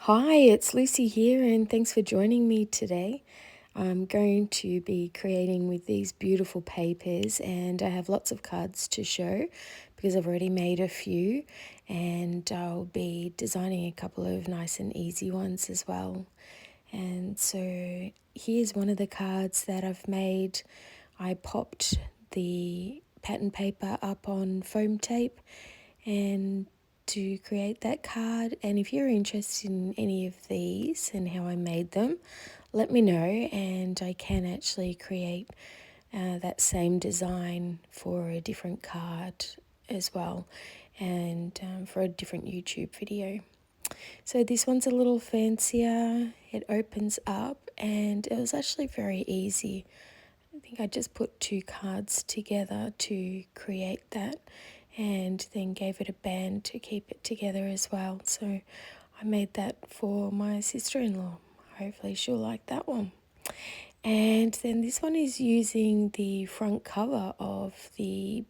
Hi, it's Lucy here, and thanks for joining me today. I'm going to be creating with these beautiful papers, and I have lots of cards to show because I've already made a few, and I'll be designing a couple of nice and easy ones as well. And so here's one of the cards that I've made. I popped the pattern paper up on foam tape and to create that card. And if you're interested in any of these and how I made them, let me know, and I can actually create that same design for a different card as well, and for a different YouTube video. So this one's a little fancier. It opens up, and it was actually very easy. I think I just put two cards together to create that, and then gave it a band to keep it together as well. So I made that for my sister-in-law. Hopefully she'll like that one. And then this one is using the front cover of the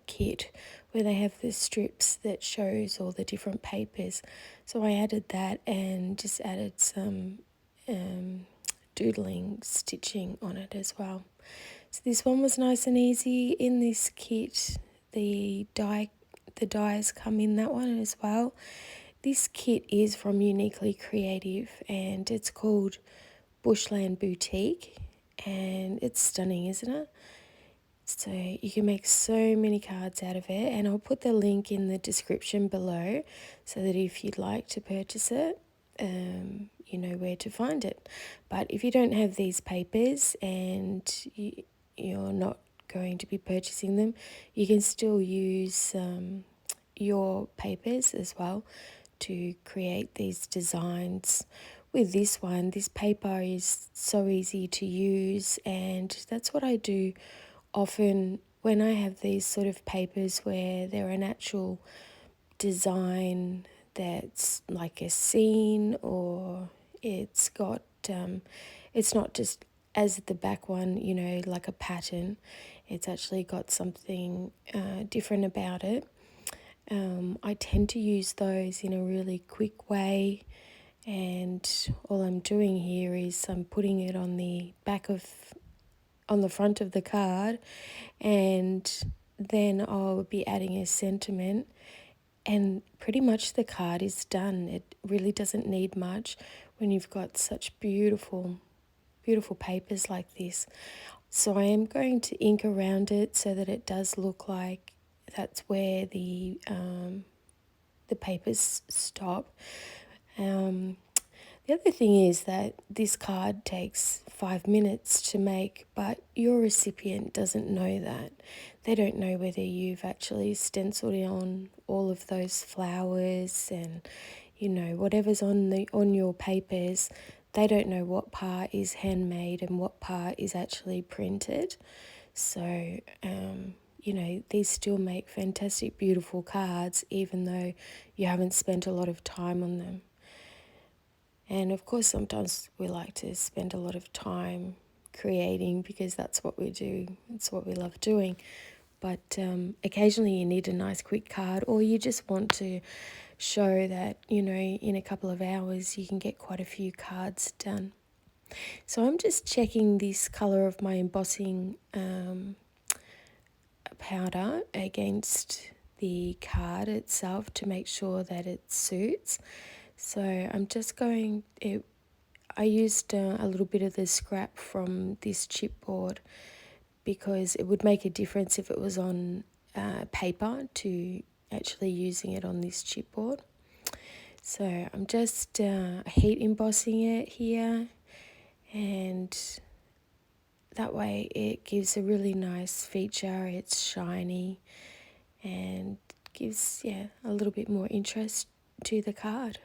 kit, where they have the strips that shows all the different papers. So I added that and just added some doodling stitching on it as well. So this one was nice and easy. In this kit, the dies come in that one as well. This kit is from Uniquely Creative, and it's called Bushland Boutique, and it's stunning, isn't it? So you can make so many cards out of it, and I'll put the link in the description below so that if you'd like to purchase it, you know where to find it. But if you don't have these papers and you're not going to be purchasing them, you can still use your papers as well to create these designs. With this one, this paper is so easy to use, and that's what I do often when I have these sort of papers where they're an actual design that's like a scene, or it's got it's not just as the back one, you know, like a pattern. It's actually got something different about it. I tend to use those in a really quick way, and all I'm doing here is I'm putting it on the front of the card, and then I'll be adding a sentiment, and pretty much the card is done. It really doesn't need much when you've got such beautiful papers like this. So I am going to ink around it so that it does look like that's where the papers stop. The other thing is that this card takes 5 minutes to make, but your recipient doesn't know that. They don't know whether you've actually stenciled on all of those flowers and, you know, whatever's on your papers. They don't know what part is handmade and what part is actually printed. So, you know, these still make fantastic, beautiful cards, even though you haven't spent a lot of time on them. And of course, sometimes we like to spend a lot of time creating because that's what we do, it's what we love doing. But occasionally you need a nice quick card, or you just want to show that, you know, in a couple of hours you can get quite a few cards done. So I'm just checking this colour of my embossing powder against the card itself to make sure that it suits. So I'm just going, I used a little bit of the scrap from this chipboard because it would make a difference if it was on paper to actually using it on this chipboard. So I'm just heat embossing it here, and that way it gives a really nice feature. It's shiny and gives, yeah, a little bit more interest to the card.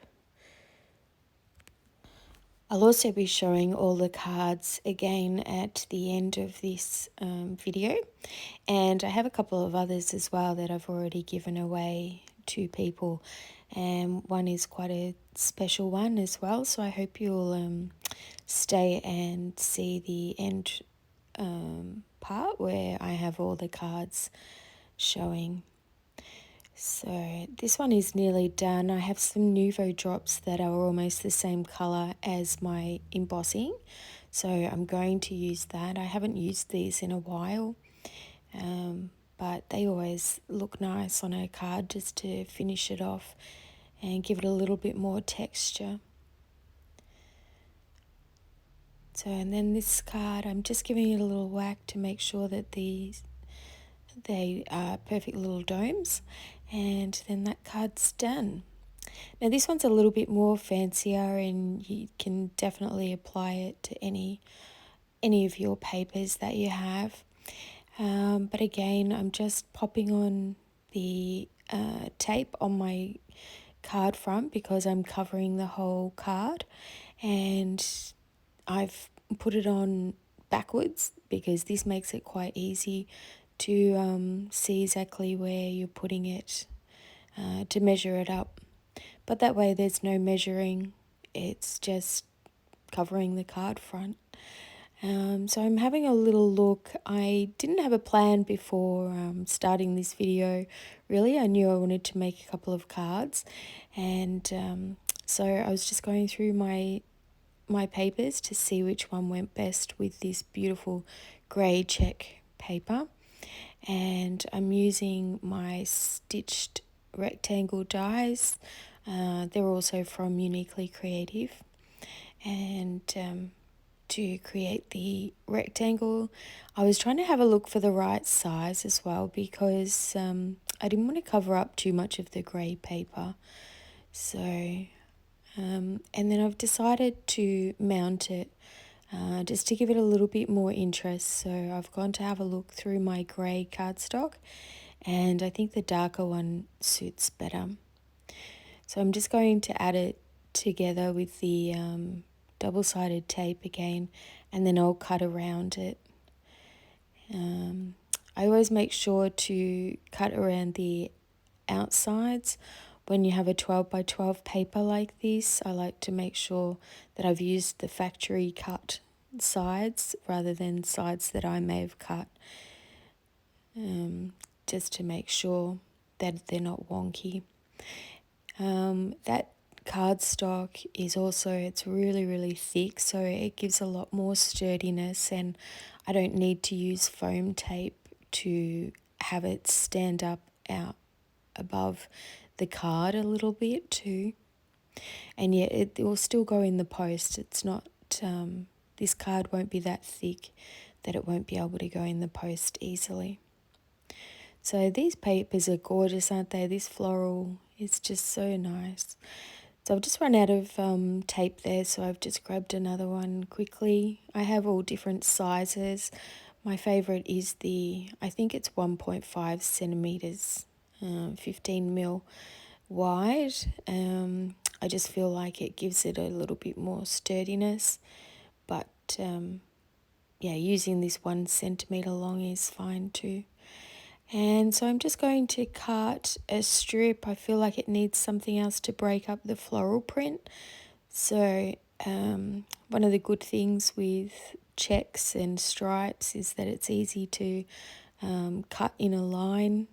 I'll also be showing all the cards again at the end of this video, and I have a couple of others as well that I've already given away to people, and one is quite a special one as well, so I hope you'll stay and see the end part where I have all the cards showing. So this one is nearly done. I have some Nuvo drops that are almost the same colour as my embossing. So I'm going to use that. I haven't used these in a while, but they always look nice on a card just to finish it off and give it a little bit more texture. So, and then this card, I'm just giving it a little whack to make sure that they are perfect little domes, and then that card's done. Now this one's a little bit more fancier, and you can definitely apply it to any of your papers that you have. But again, I'm just popping on the tape on my card front because I'm covering the whole card, and I've put it on backwards because this makes it quite easy to see exactly where you're putting it, to measure it up. But that way there's no measuring, it's just covering the card front. So I'm having a little look. I didn't have a plan before starting this video, really. I knew I wanted to make a couple of cards, and so I was just going through my papers to see which one went best with this beautiful grey check paper. And I'm using my stitched rectangle dies. They're also from Uniquely Creative. And to create the rectangle, I was trying to have a look for the right size as well because I didn't want to cover up too much of the grey paper. So, and then I've decided to mount it just to give it a little bit more interest. So I've gone to have a look through my grey cardstock, and I think the darker one suits better. So I'm just going to add it together with the double-sided tape again, and then I'll cut around it. I always make sure to cut around the outsides when you have a 12 by 12 paper like this. I like to make sure that I've used the factory cut sides rather than sides that I may have cut, just to make sure that they're not wonky. That cardstock is also, it's really, really thick, so it gives a lot more sturdiness, and I don't need to use foam tape to have it stand up out above the card a little bit too. And yet it will still go in the post. It's not, this card won't be that thick that it won't be able to go in the post easily. So these papers are gorgeous, aren't they? This floral is just so nice. So I've just run out of tape there, so I've just grabbed another one quickly. I have all different sizes. My favourite is the, I think it's 1.5 centimetres, 15 mil wide. I just feel like it gives it a little bit more sturdiness, but yeah, using this 1 centimetre long is fine too. And so I'm just going to cut a strip. I feel like it needs something else to break up the floral print. So one of the good things with checks and stripes is that it's easy to cut in a line.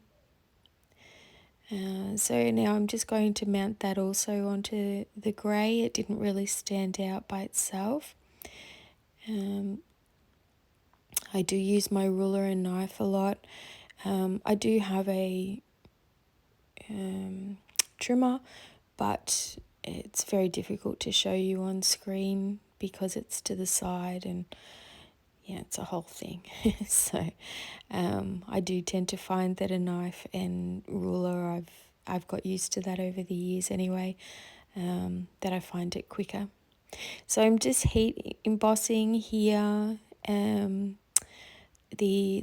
So now I'm just going to mount that also onto the grey. It didn't really stand out by itself. I do use my ruler and knife a lot. I do have a trimmer, but it's very difficult to show you on screen because it's to the side, and yeah, it's a whole thing. So I do tend to find that a knife and ruler, I've got used to that over the years anyway, that I find it quicker. So I'm just heat embossing here.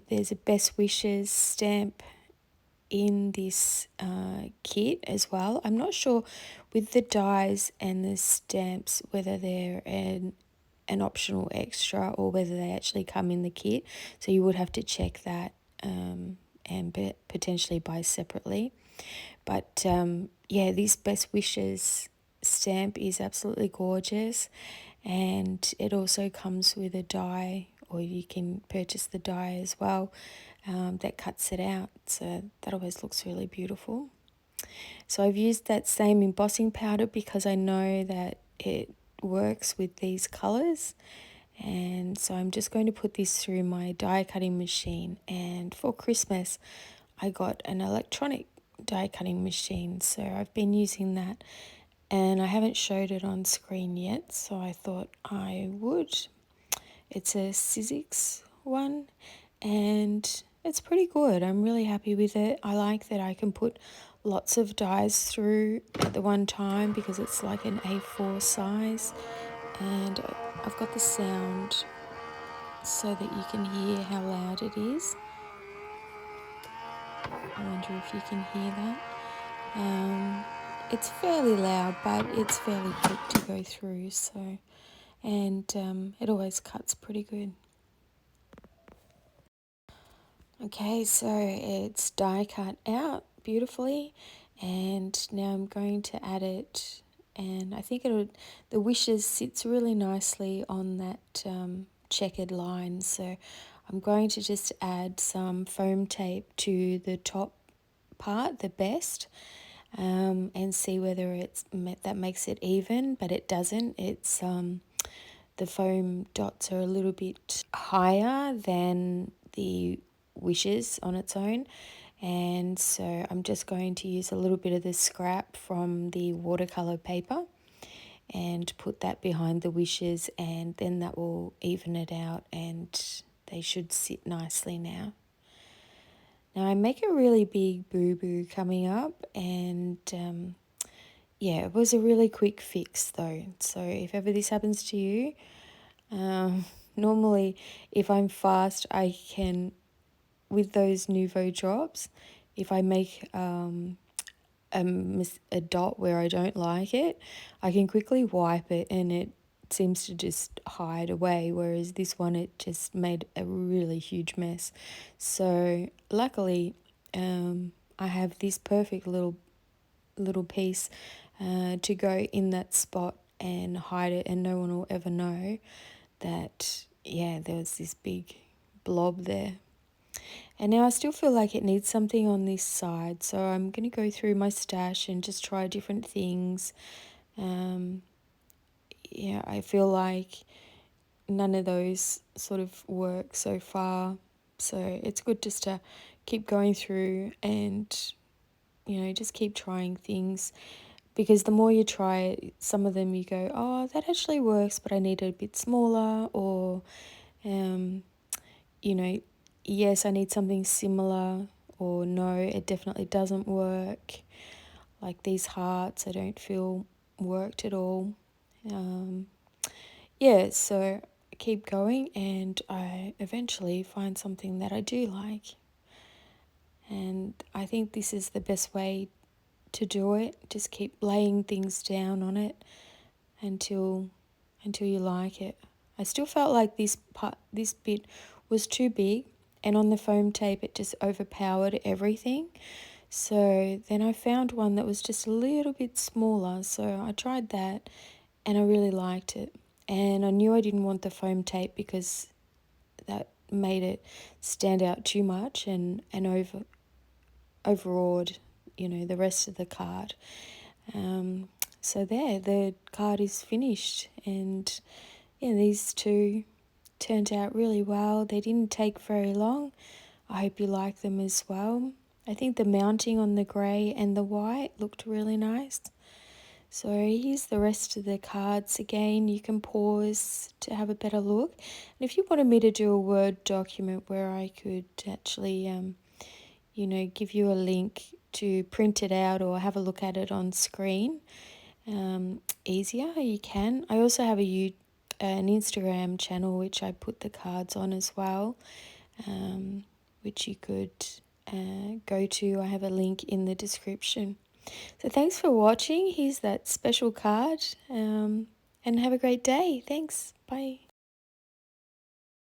There's a Best Wishes stamp in this kit as well. I'm not sure with the dies and the stamps whether they're an optional extra or whether they actually come in the kit, so you would have to check that and potentially buy separately. But yeah, this Best Wishes stamp is absolutely gorgeous, and it also comes with a die, or you can purchase the die as well, that cuts it out, so that always looks really beautiful. So I've used that same embossing powder because I know that it works with these colours. And so I'm just going to put this through my die cutting machine. And for Christmas, I got an electronic die cutting machine. So I've been using that, and I haven't showed it on screen yet. So I thought I would. It's a Sizzix one, and it's pretty good. I'm really happy with it. I like that I can put lots of dies through at the one time because it's like an A4 size, and I've got the sound so that you can hear how loud it is. I wonder if you can hear that. It's fairly loud, but it's fairly quick to go through. So, and it always cuts pretty good. Okay, so it's die cut out beautifully, and now I'm going to add it, and I think the wishes sits really nicely on that checkered line. So I'm going to just add some foam tape to the top part, the best, and see whether that makes it even, but it doesn't. It's the foam dots are a little bit higher than the wishes on its own, and so I'm just going to use a little bit of the scrap from the watercolor paper and put that behind the wishes, and then that will even it out and they should sit nicely now. Now I make a really big boo-boo coming up, and yeah, it was a really quick fix though. So if ever this happens to you, normally if I'm fast, I can, with those Nouveau drops, if I make a dot where I don't like it, I can quickly wipe it and it seems to just hide away, whereas this one, it just made a really huge mess. So luckily I have this perfect little piece to go in that spot and hide it, and no one will ever know that, yeah, there was this big blob there. And now I still feel like it needs something on this side, so I'm going to go through my stash and just try different things. Yeah, I feel like none of those sort of work so far, so it's good just to keep going through and, you know, just keep trying things, because the more you try it, some of them you go, oh, that actually works, but I need it a bit smaller, or you know, yes, I need something similar, or no, it definitely doesn't work. Like these hearts, I don't feel worked at all. Yeah, so I keep going, and I eventually find something that I do like. And I think this is the best way to do it. Just keep laying things down on it until you like it. I still felt like this bit was too big, and on the foam tape it just overpowered everything. So then I found one that was just a little bit smaller, so I tried that and I really liked it. And I knew I didn't want the foam tape because that made it stand out too much and overawed, you know, the rest of the card. So there, the card is finished, and yeah, these two turned out really well. They didn't take very long. I hope you like them as well. I think the mounting on the grey and the white looked really nice. So here's the rest of the cards again. You can pause to have a better look. And if you wanted me to do a Word document where I could actually, you know, give you a link to print it out or have a look at it on screen, easier, you can. I also have an Instagram channel which I put the cards on as well, which you could go to. I have a link in the description. So thanks for watching. Here's that special card, and have a great day. Thanks. Bye.